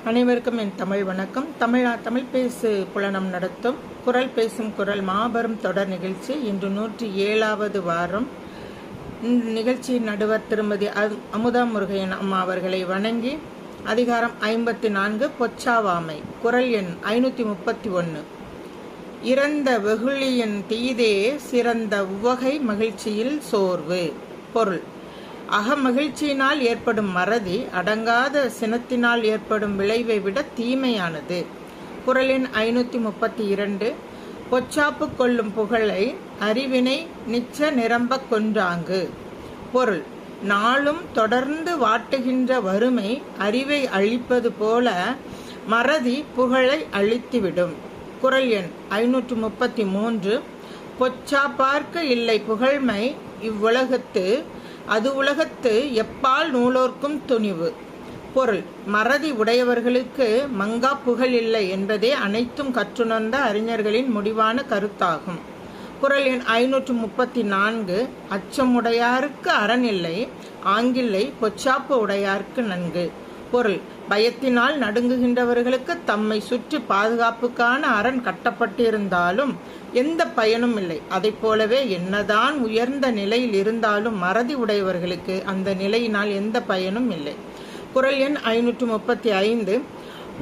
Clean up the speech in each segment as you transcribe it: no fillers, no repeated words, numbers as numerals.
அனைவருக்கும் என் தமிழ் வணக்கம். தமிழ் பேசு புலனம் நடத்தும் குரல் பேசும் குரல் மாபெரும் தொடர் நிகழ்ச்சி இன்று 107வது வாரம். இந்த நிகழ்ச்சியின் நடுவர் திருமதி அமுதா முருகையன் அம்மா அவர்களை வணங்கி அதிகாரம் 54 பொச்சாவாமை, குரல் எண் 531. இறந்த வெகுளியின் தீதே சிறந்த உவகை மகிழ்ச்சியில் சோர்வு. பொருள்: அகமகிழ்ச்சியினால் ஏற்படும் மறதி அடங்காத சினத்தினால் ஏற்படும் விளைவை விட தீமையானது. குரலின் 532. பொச்சாப்பு கொள்ளும் புகழை அறிவினை நிச்ச நிரம்ப கொன்றாங்கு. பொருள்: நாளும் தொடர்ந்து வாட்டுகின்ற வறுமை அறிவை அழிப்பது போல மறதி புகழை அழித்துவிடும். குரல் எண் 533. பொச்சாப்பார்க்க இல்லை புகழ்மை இவ்வுலகத்து அது உலகத்து எப்பால் நூலோர்க்கும் துணிவு. பொருள்: மறதி உடையவர்களுக்கு மங்கா புகழ் இல்லை என்பதே அனைத்தும் கற்றுணர்ந்த அறிஞர்களின் முடிவான கருத்தாகும். குரல் எண் 534. அச்சமுடையாருக்கு அரண் இல்லை, ஆங்கில்லை பொச்சாப்பு உடையாருக்கு நன்கு. பொருள்: பயத்தினால் நடுங்குகின்றவர்களுக்கு தம்மை சுற்றி பாதுகாப்புக்கான அரண் கட்டப்பட்டிருந்தாலும் எந்த பயனும் இல்லை. அதை போலவே என்னதான் உயர்ந்த நிலையில் இருந்தாலும் மறதி உடையவர்களுக்கு அந்த நிலையினால் எந்த பயனும் இல்லை. குரல் எண் 535.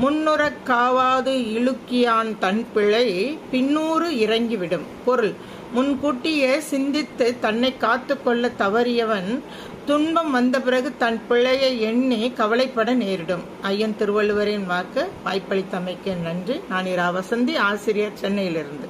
முன்னுறக் காவாது இழுக்கியான் தன் பிழை பின்னூறு இறங்கிவிடும். பொருள்: முன்கூட்டியே சிந்தித்து தன்னை காத்து கொள்ள தவறியவன் துன்பம் வந்த பிறகு தன் பிழையை எண்ணி கவலைப்பட நேரிடும். ஐயன் திருவள்ளுவரின் வாக்கு. வாய்ப்பளித்தமைக்கு நன்றி. நான் இரா வசந்தி, ஆசிரியர், சென்னையிலிருந்து.